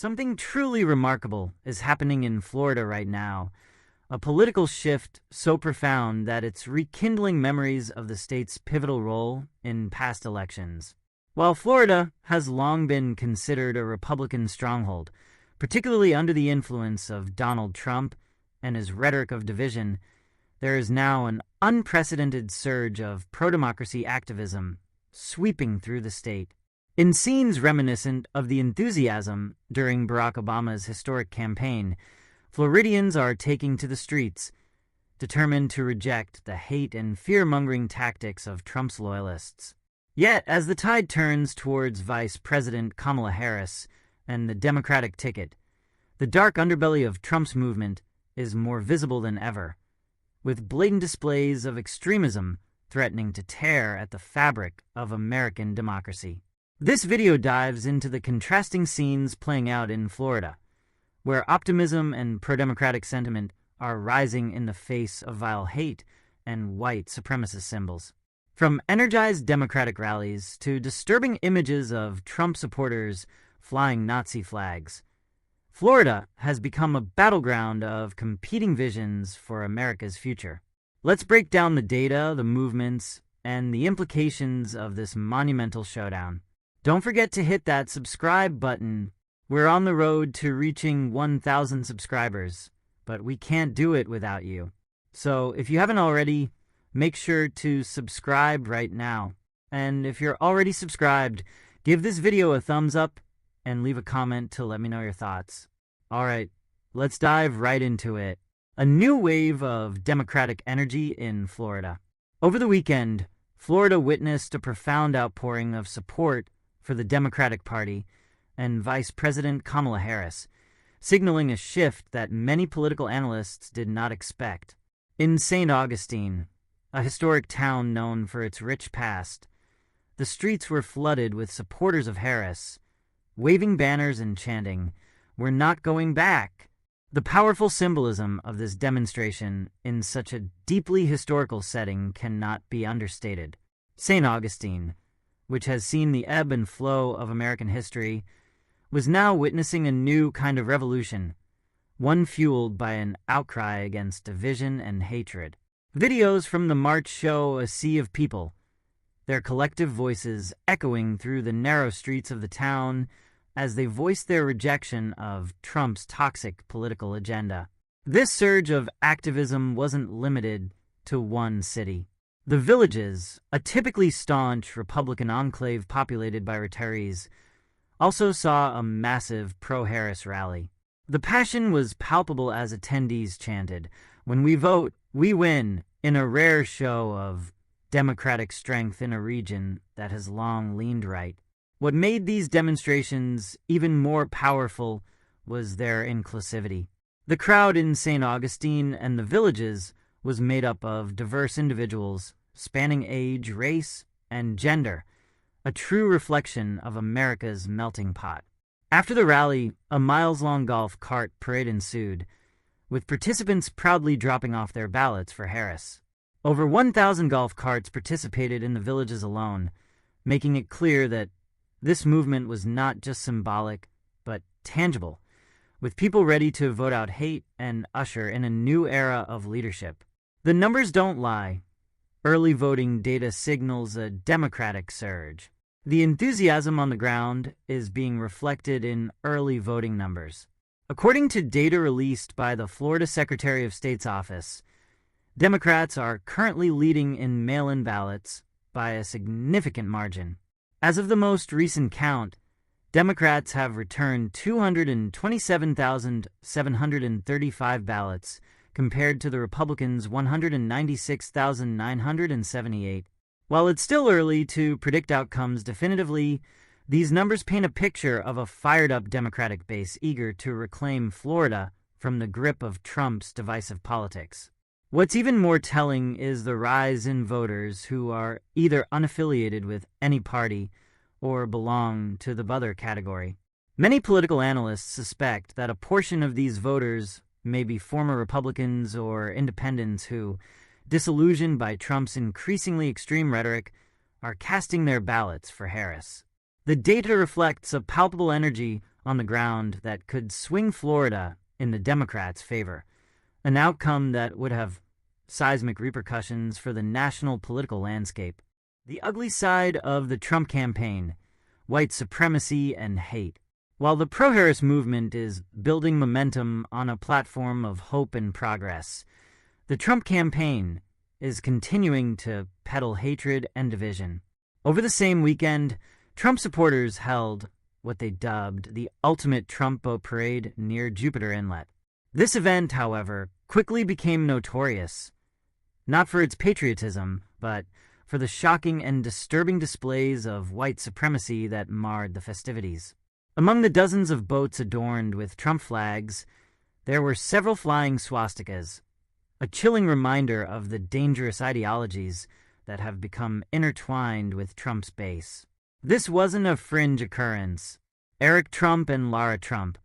Something truly remarkable is happening in Florida right now, a political shift so profound that it's rekindling memories of the state's pivotal role in past elections. While Florida has long been considered a Republican stronghold, particularly under the influence of Donald Trump and his rhetoric of division, there is now an unprecedented surge of pro-democracy activism sweeping through the state. In scenes reminiscent of the enthusiasm during Barack Obama's historic campaign, Floridians are taking to the streets, determined to reject the hate and fear-mongering tactics of Trump's loyalists. Yet, as the tide turns towards Vice President Kamala Harris and the Democratic ticket, the dark underbelly of Trump's movement is more visible than ever, with blatant displays of extremism threatening to tear at the fabric of American democracy. This video dives into the contrasting scenes playing out in Florida, where optimism and pro-democratic sentiment are rising in the face of vile hate and white supremacist symbols. From energized Democratic rallies to disturbing images of Trump supporters flying Nazi flags, Florida has become a battleground of competing visions for America's future. Let's break down the data, the movements, and the implications of this monumental showdown. Don't forget to hit that subscribe button. We're on the road to reaching 1,000 subscribers, but we can't do it without you. So if you haven't already, make sure to subscribe right now. And if you're already subscribed, give this video a thumbs up and leave a comment to let me know your thoughts. All right, let's dive right into it. A new wave of Democratic energy in Florida. Over the weekend, Florida witnessed a profound outpouring of support for the Democratic Party and Vice President Kamala Harris, signaling a shift that many political analysts did not expect. In St. Augustine, a historic town known for its rich past, the streets were flooded with supporters of Harris, waving banners and chanting, "We're not going back." The powerful symbolism of this demonstration in such a deeply historical setting cannot be understated. St. Augustine, which has seen the ebb and flow of American history, was now witnessing a new kind of revolution, one fueled by an outcry against division and hatred. Videos from the march show a sea of people, their collective voices echoing through the narrow streets of the town as they voiced their rejection of Trump's toxic political agenda. This surge of activism wasn't limited to one city. The Villages, a typically staunch Republican enclave populated by retirees, also saw a massive pro-Harris rally. The passion was palpable as attendees chanted, "When we vote, we win," in a rare show of Democratic strength in a region that has long leaned right. What made these demonstrations even more powerful was their inclusivity. The crowd in St. Augustine and the Villages was made up of diverse individuals spanning age, race, and gender, a true reflection of America's melting pot. After the rally, a miles-long golf cart parade ensued, with participants proudly dropping off their ballots for Harris. Over 1,000 golf carts participated in the Villages alone, making it clear that this movement was not just symbolic, but tangible, with people ready to vote out hate and usher in a new era of leadership. The numbers don't lie. Early voting data signals a Democratic surge. The enthusiasm on the ground is being reflected in early voting numbers. According to data released by the Florida Secretary of State's office, Democrats are currently leading in mail-in ballots by a significant margin. As of the most recent count, Democrats have returned 227,735 ballots compared to the Republicans' 196,978. While it's still early to predict outcomes definitively, these numbers paint a picture of a fired-up Democratic base eager to reclaim Florida from the grip of Trump's divisive politics. What's even more telling is the rise in voters who are either unaffiliated with any party or belong to the other category. Many political analysts suspect that a portion of these voters may be former Republicans or independents who, disillusioned by Trump's increasingly extreme rhetoric, are casting their ballots for Harris. The data reflects a palpable energy on the ground that could swing Florida in the Democrats' favor, an outcome that would have seismic repercussions for the national political landscape. The ugly side of the Trump campaign: white supremacy and hate. While the pro-Harris movement is building momentum on a platform of hope and progress, the Trump campaign is continuing to peddle hatred and division. Over the same weekend, Trump supporters held what they dubbed the ultimate Trump boat parade near Jupiter Inlet. This event, however, quickly became notorious, not for its patriotism, but for the shocking and disturbing displays of white supremacy that marred the festivities. Among the dozens of boats adorned with Trump flags, there were several flying swastikas, a chilling reminder of the dangerous ideologies that have become intertwined with Trump's base. This wasn't a fringe occurrence. Eric Trump and Lara Trump,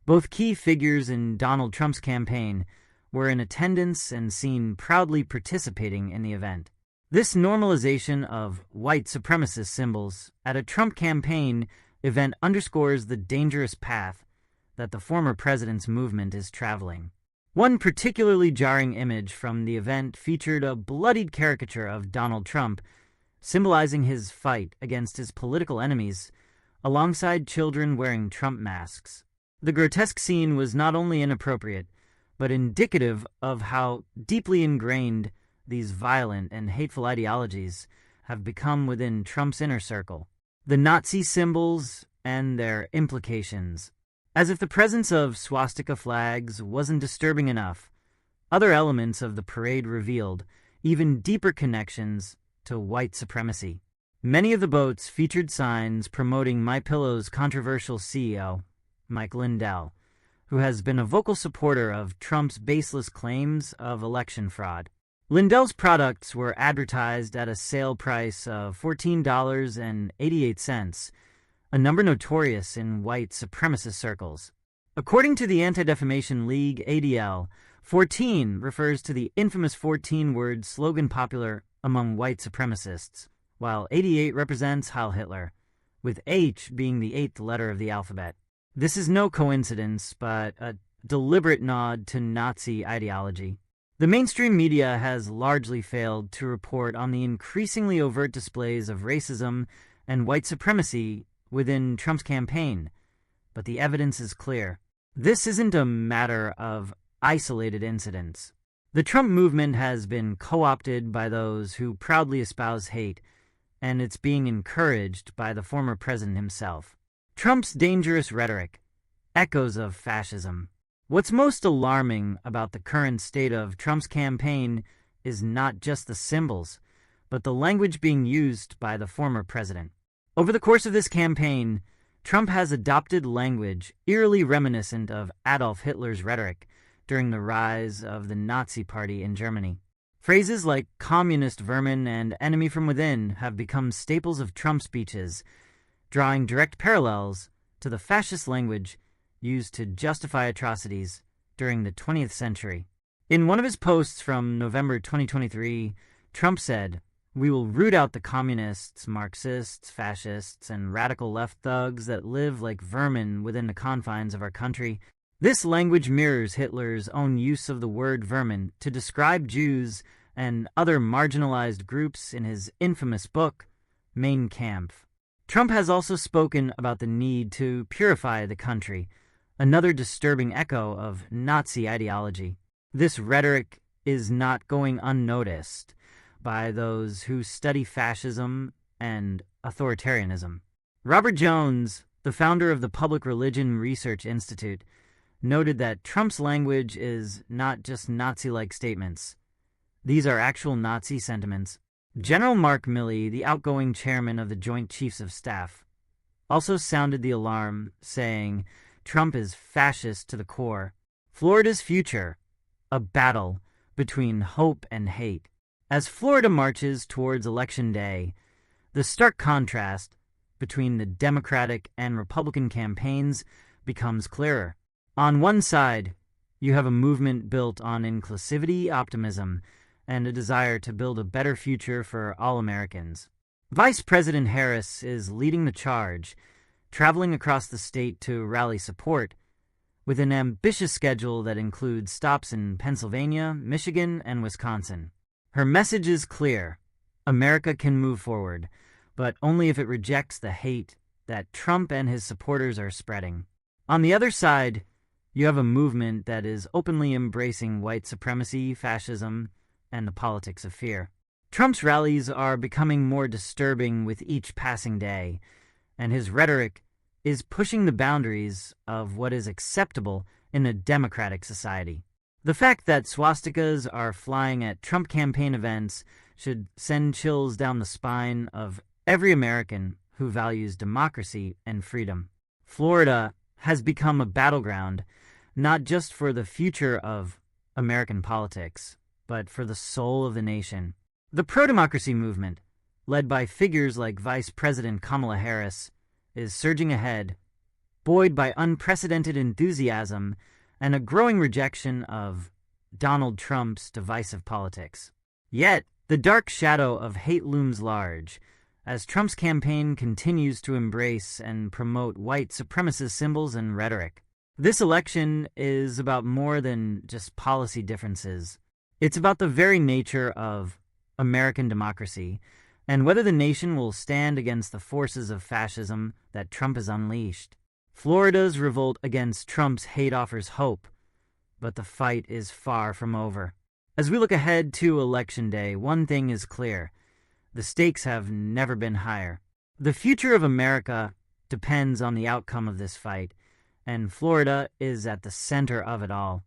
both key figures in Donald Trump's campaign, were in attendance and seen proudly participating in the event. This normalization of white supremacist symbols at a Trump campaign event underscores the dangerous path that the former president's movement is traveling. One particularly jarring image from the event featured a bloodied caricature of Donald Trump, symbolizing his fight against his political enemies, alongside children wearing Trump masks. The grotesque scene was not only inappropriate, but indicative of how deeply ingrained these violent and hateful ideologies have become within Trump's inner circle. The Nazi symbols and their implications. As if the presence of swastika flags wasn't disturbing enough, other elements of the parade revealed even deeper connections to white supremacy. Many of the boats featured signs promoting MyPillow's controversial CEO, Mike Lindell, who has been a vocal supporter of Trump's baseless claims of election fraud. Lindell's products were advertised at a sale price of $14.88, a number notorious in white supremacist circles. According to the Anti-Defamation League, ADL, 14 refers to the infamous 14-word slogan popular among white supremacists, while 88 represents Heil Hitler, with H being the 8th letter of the alphabet. This is no coincidence, but a deliberate nod to Nazi ideology. The mainstream media has largely failed to report on the increasingly overt displays of racism and white supremacy within Trump's campaign, but the evidence is clear. This isn't a matter of isolated incidents. The Trump movement has been co-opted by those who proudly espouse hate, and it's being encouraged by the former president himself. Trump's dangerous rhetoric, echoes of fascism. What's most alarming about the current state of Trump's campaign is not just the symbols, but the language being used by the former president. Over the course of this campaign, Trump has adopted language eerily reminiscent of Adolf Hitler's rhetoric during the rise of the Nazi Party in Germany. Phrases like communist vermin and enemy from within have become staples of Trump speeches, drawing direct parallels to the fascist language used to justify atrocities during the 20th century. In one of his posts from November 2023, Trump said, "We will root out the communists, Marxists, fascists, and radical left thugs that live like vermin within the confines of our country." This language mirrors Hitler's own use of the word vermin to describe Jews and other marginalized groups in his infamous book, Mein Kampf. Trump has also spoken about the need to purify the country, another disturbing echo of Nazi ideology. This rhetoric is not going unnoticed by those who study fascism and authoritarianism. Robert Jones, the founder of the Public Religion Research Institute, noted that Trump's language is not just Nazi-like statements. These are actual Nazi sentiments. General Mark Milley, the outgoing chairman of the Joint Chiefs of Staff, also sounded the alarm, saying, "Trump is fascist to the core. Florida's future, a battle between hope and hate." As Florida marches towards Election Day, the stark contrast between the Democratic and Republican campaigns becomes clearer. On one side, you have a movement built on inclusivity, optimism, and a desire to build a better future for all Americans. Vice President Harris is leading the charge, traveling across the state to rally support, with an ambitious schedule that includes stops in Pennsylvania, Michigan, and Wisconsin. Her message is clear: America can move forward, but only if it rejects the hate that Trump and his supporters are spreading. On the other side, you have a movement that is openly embracing white supremacy, fascism, and the politics of fear. Trump's rallies are becoming more disturbing with each passing day, and his rhetoric is pushing the boundaries of what is acceptable in a democratic society. The fact that swastikas are flying at Trump campaign events should send chills down the spine of every American who values democracy and freedom. Florida has become a battleground, not just for the future of American politics, but for the soul of the nation. The pro-democracy movement, led by figures like Vice President Kamala Harris, is surging ahead, buoyed by unprecedented enthusiasm and a growing rejection of Donald Trump's divisive politics. Yet, the dark shadow of hate looms large, as Trump's campaign continues to embrace and promote white supremacist symbols and rhetoric. This election is about more than just policy differences. It's about the very nature of American democracy, and whether the nation will stand against the forces of fascism that Trump has unleashed. Florida's revolt against Trump's hate offers hope, but the fight is far from over. As we look ahead to Election Day, one thing is clear: the stakes have never been higher. The future of America depends on the outcome of this fight, and Florida is at the center of it all.